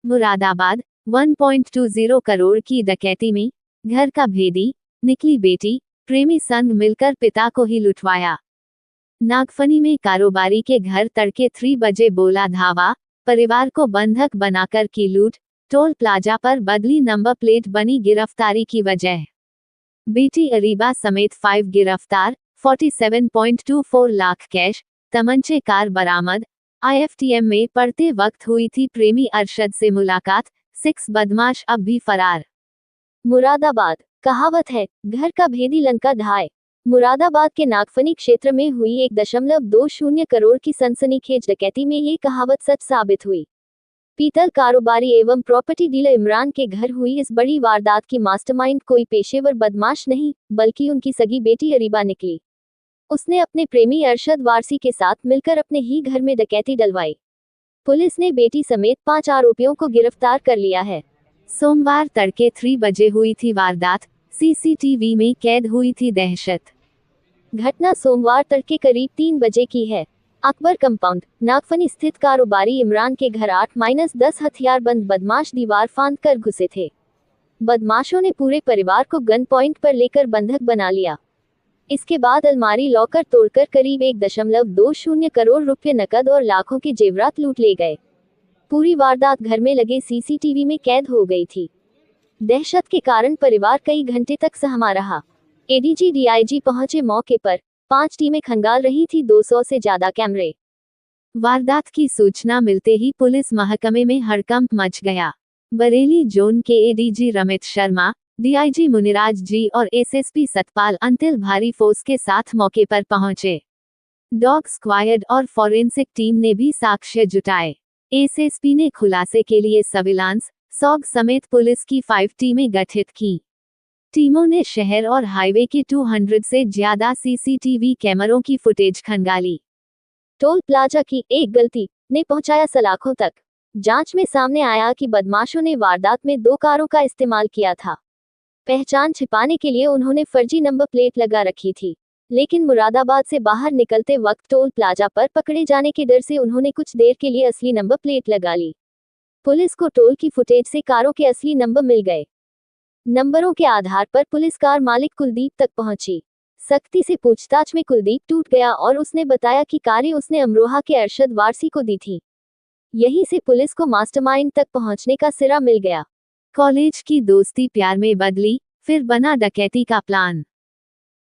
मुरादाबाद 1.20 करोड़ की डकैती में घर का भेदी, निकली बेटी, प्रेमी संग मिलकर पिता को ही लुटवाया। नागफनी में कारोबारी के घर तड़के 3 बजे बोला धावा, परिवार को बंधक बनाकर की लूट, टोल प्लाजा पर बदली नंबर प्लेट बनी गिरफ्तारी की वजह। बेटी अरीबा समेत 5 गिरफ्तार, 47.24 लाख कैश, तमंचे कार बरामद। IFTM में पढ़ते वक्त हुई थी प्रेमी अरशद से मुलाकात, 6 बदमाश अब भी फरार। मुरादाबाद, कहावत है, घर का भेदी लंका ढाए। मुरादाबाद के नागफनी क्षेत्र में हुई 1.20 करोड़ की सनसनीखेज डकैती में ये कहावत सच साबित हुई। पीतल कारोबारी एवं प्रॉपर्टी डीलर इमरान के घर हुई इस बड़ी वारदात की मास्टरमाइंड कोई पेशेवर बदमाश नहीं, बल्कि उनकी सगी बेटी अरीबा निकली। उसने अपने प्रेमी अरशद वारसी के साथ मिलकर अपने ही घर में डकैती डलवाई। पुलिस ने बेटी समेत 5 आरोपियों को गिरफ्तार कर लिया है। सोमवार तड़के 3 बजे हुई थी वारदात, CCTV में कैद हुई थी दहशत। घटना सोमवार तड़के करीब 3 बजे की है। अकबर कंपाउंड, नागफनी स्थित कारोबारी इमरान के घर 8-10 हथियारबंद बदमाश दीवार फांद कर घुसे थे। बदमाशों ने पूरे परिवार को गन पॉइंट पर लेकर बंधक बना लिया। इसके बाद अलमारी लॉकर तोड़कर करीब 1.20 करोड़ रुपए नकद और लाखों के जेवरात लूट ले गए। पूरी वारदात घर में लगे CCTV में कैद हो गई थी। दहशत के कारण परिवार कई घंटे तक सहमा रहा। ADG DIG पहुंचे मौके पर, 5 टीमें खंगाल रही थी 200 से ज्यादा कैमरे। वारदात की सूचना मिलते ही पुलिस महकमे में हड़कंप मच गया। बरेली जोन के ADG रमित शर्मा, DIG मुनिराज जी और SSP सतपाल अंतिल भारी फोर्स के साथ मौके पर पहुंचे। डॉग स्क्वायड और फॉरेंसिक टीम ने भी साक्ष्य जुटाए। SSP ने खुलासे के लिए सर्विलांस, सॉग समेत पुलिस की 5 टीमें गठित की। टीमों ने शहर और हाईवे के 200 से ज्यादा CCTV कैमरों की फुटेज खंगाली। टोल प्लाजा की एक गलती ने पहुंचाया सलाखों तक। जांच में सामने आया कि बदमाशों ने वारदात में 2 कारों का इस्तेमाल किया था। पहचान छिपाने के लिए उन्होंने फर्जी नंबर प्लेट लगा रखी थी, लेकिन मुरादाबाद से बाहर निकलते वक्त टोल प्लाजा पर पकड़े जाने के डर से उन्होंने कुछ देर के लिए असली नंबर प्लेट लगा ली। पुलिस को टोल की फुटेज से कारों के असली नंबर मिल गए। नंबरों के आधार पर पुलिस कार मालिक कुलदीप तक पहुंची। सख्ती से पूछताछ में कुलदीप टूट गया और उसने बताया कि कारें उसने अमरोहा के अरशद वारसी को दी थी। यहीं से पुलिस को मास्टरमाइंड तक पहुंचने का सिरा मिल गया। कॉलेज की दोस्ती प्यार में बदली, फिर बना डकैती का प्लान।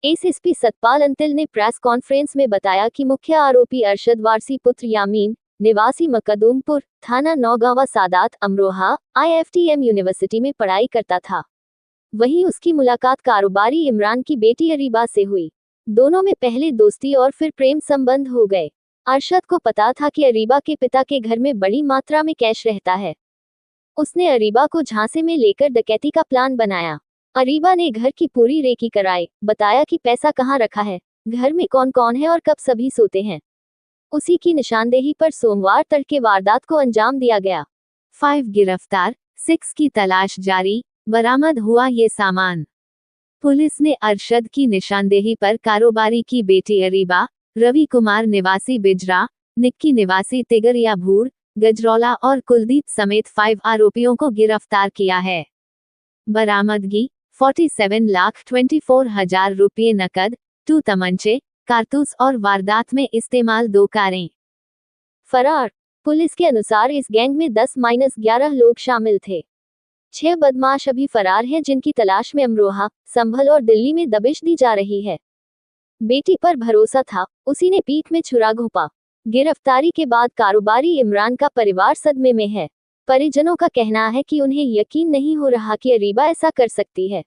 SSP सतपाल अंतिल ने प्रेस कॉन्फ्रेंस में बताया कि मुख्य आरोपी अरशद वारसी पुत्र यामीन, निवासी मकदूमपुर, थाना नौगांवा सादात अमरोहा, IFTM यूनिवर्सिटी में पढ़ाई करता था। वहीं उसकी मुलाकात कारोबारी इमरान की बेटी अरीबा से हुई। दोनों में पहले दोस्ती और फिर प्रेम संबंध हो गए। अरशद को पता था कि अरीबा के पिता के घर में बड़ी मात्रा में कैश रहता है। उसने अरीबा को झांसे में लेकर डकैती का प्लान बनाया। अरीबा ने घर की पूरी रेकी कराई, बताया कि पैसा कहाँ रखा है, घर में कौन कौन है और कब सभी सोते हैं। उसी की निशानदेही पर सोमवार तड़के वारदात को अंजाम दिया गया। 5 गिरफ्तार, 6 की तलाश जारी, बरामद हुआ ये सामान। पुलिस ने अरशद की निशानदेही पर कारोबारी की बेटी अरीबा, रवि कुमार निवासी बिजरा, निक्की निवासी तिगरिया भूड़, गजरौला और कुलदीप समेत 5 आरोपियों को गिरफ्तार किया है। बरामदगी 47,24,000 रुपये नकद, 2 तमंचे, कारतूस और वारदात में इस्तेमाल 2 कारें। फरार। पुलिस के अनुसार इस गैंग में 10-11 लोग शामिल थे। 6 बदमाश अभी फरार हैं, जिनकी तलाश में अमरोहा, संभल और दिल्ली में दबिश दी जा रही है। बेटी पर भरोसा था, उसी ने पीठ में छुरा घोंपा। गिरफ्तारी के बाद कारोबारी इमरान का परिवार सदमे में है। परिजनों का कहना है कि उन्हें यकीन नहीं हो रहा कि अरीबा ऐसा कर सकती है।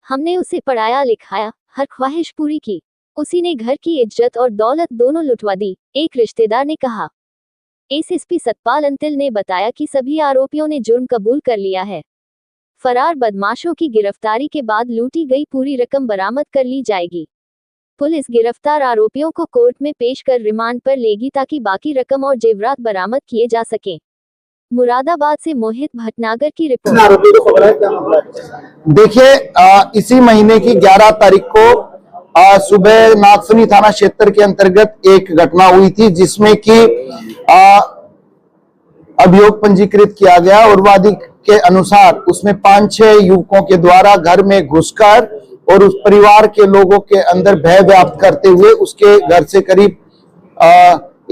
हमने उसे पढ़ाया लिखाया, हर ख्वाहिश पूरी की, उसी ने घर की इज्जत और दौलत दोनों लुटवा दी, एक रिश्तेदार ने कहा। SSP सतपाल अंतिल ने बताया कि सभी आरोपियों ने जुर्म कबूल कर लिया है। फरार बदमाशों की गिरफ्तारी के बाद लूटी गई पूरी रकम बरामद कर ली जाएगी। पुलिस गिरफ्तार आरोपियों को कोर्ट में पेश कर रिमांड पर लेगी ताकि बाकी रकम और जेवरात बरामद किए जा सकें। मुरादाबाद से मोहित भटनागर की रिपोर्ट। देखिए, इसी महीने की 11 तारीख को सुबह नागफनी थाना क्षेत्र के अंतर्गत एक घटना हुई थी, जिसमें कि अभियोग पंजीकृत किया गया और वादी के अनुसार उसमें 5-6 युवकों के द्वारा घर में घुसकर और उस परिवार के लोगों के अंदर भय व्याप्त करते हुए उसके घर से करीब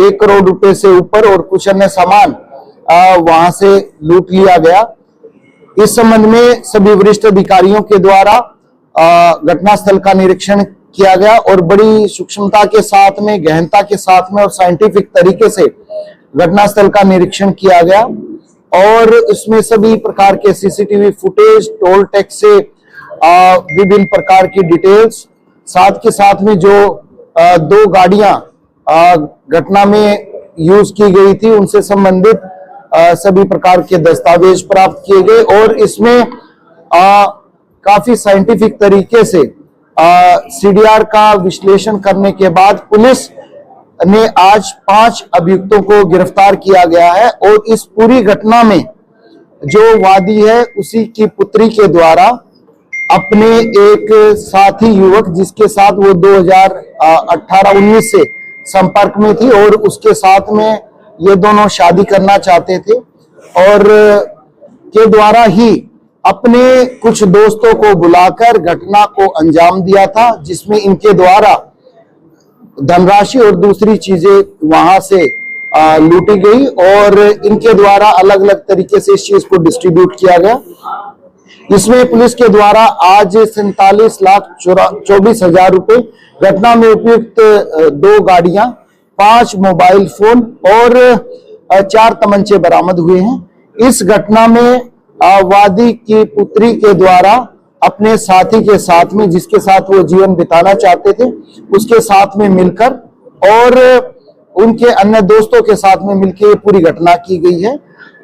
1 करोड़ रुपए से ऊपर और कुछ अन्य सामान वहां से लूट लिया गया। इस संबंध में सभी वरिष्ठ अधिकारियों के द्वारा घटनास्थल का निरीक्षण किया गया और बड़ी सूक्ष्मता के साथ में, गहनता के साथ में और साइंटिफिक तरीके से घटनास्थल का निरीक्षण किया गया और इसमें सभी प्रकार के सीसीटीवी फुटेज, टोल टैक्स से विभिन्न प्रकार की डिटेल्स, साथ के साथ में जो 2 गाड़ियां घटना में यूज की गई थी उनसे संबंधित सभी प्रकार के दस्तावेज प्राप्त किए गए और इसमें काफी साइंटिफिक तरीके से सीडीआर का विश्लेषण करने के बाद पुलिस ने आज 5 अभियुक्तों को गिरफ्तार किया गया है और इस पूरी घटना में जो वादी है उसी की पुत्री के द्वारा अपने एक साथी युवक जिसके साथ वो 2018-19 से संपर्क में थी और उसके साथ में ये दोनों शादी करना चाहते थे और के द्वारा ही अपने कुछ दोस्तों को बुलाकर घटना को अंजाम दिया था, जिसमें इनके द्वारा धनराशि और दूसरी चीजें वहां से लूटी गई और इनके द्वारा अलग अलग तरीके से इस चीज को डिस्ट्रीब्यूट किया गया। इसमें पुलिस के द्वारा आज 47,24,000 रुपए, घटना में उपयुक्त 2 गाड़ियां, 5 मोबाइल फोन और 4 तमंचे बरामद हुए हैं। इस घटना में वादी की पुत्री के द्वारा अपने साथी के साथ में, जिसके साथ वो जीवन बिताना चाहते थे, उसके साथ में मिलकर और उनके अन्य दोस्तों के साथ में मिलकर ये पूरी घटना की गई है।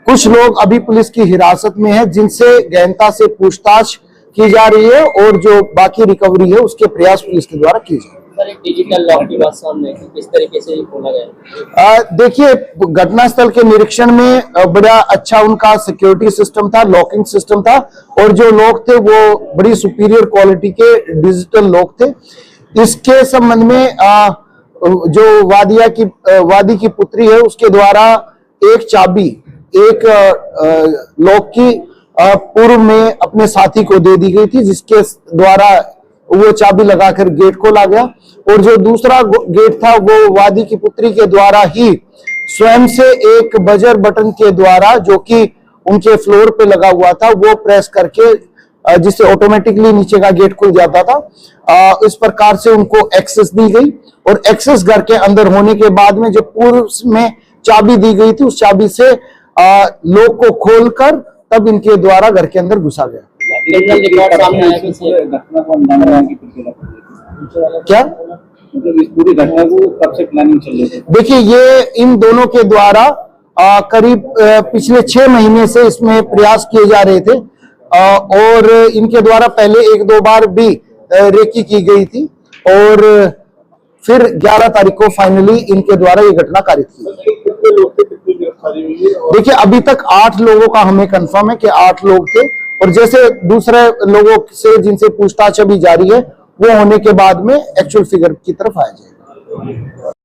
कुछ लोग अभी पुलिस की हिरासत में हैं, जिनसे गहनता से पूछताछ की जा रही है और जो बाकी रिकवरी है उसके प्रयास पुलिस के द्वारा किए जा रहे हैं। सर, एक डिजिटल लॉक की बात सामने है, किस तरीके से खोला गया? देखिए, घटनास्थल के निरीक्षण में बड़ा अच्छा उनका सिक्योरिटी सिस्टम था, लॉकिंग सिस्टम था और जो लोग थे वो बड़ी सुपीरियर क्वालिटी के डिजिटल लॉक थे। इसके संबंध में जो वादी की पुत्री है उसके द्वारा एक चाबी एक लॉक की पूर्व में अपने साथी को दे दी गई थी, जिसके द्वारा वो चाबी लगाकर गेट खोला गया और जो दूसरा गेट था वो वादी की पुत्री के द्वारा ही स्वयं से एक बजर बटन के द्वारा, जो कि उनके फ्लोर पे लगा हुआ था, वो प्रेस करके जिससे ऑटोमेटिकली नीचे का गेट खुल जाता था। इस प्रकार से उनको एक्सेस दी गई और एक्सेस घर के अंदर होने के बाद में जो पूर्व में चाबी दी गई थी उस चाबी से लॉक को खोलकर तब इनके द्वारा घर के अंदर घुसा गया। क्या मतलब इस पूरी घटना को कब से प्लानिंग चल रही है? देखिए, ये इन दोनों के द्वारा करीब पिछले 6 महीने से इसमें प्रयास किए जा रहे थे और इनके द्वारा पहले 1-2 बार भी रेकी की गई थी और फिर 11 तारीख को फाइनली इनके द्वारा ये घटना कारित की। देखिए, अभी तक 8 लोगों का हमें कंफर्म है कि 8 लोग थे और जैसे दूसरे लोगों से जिनसे पूछताछ अभी जारी है वो होने के बाद में एक्चुअल फिगर की तरफ आया जाएगा।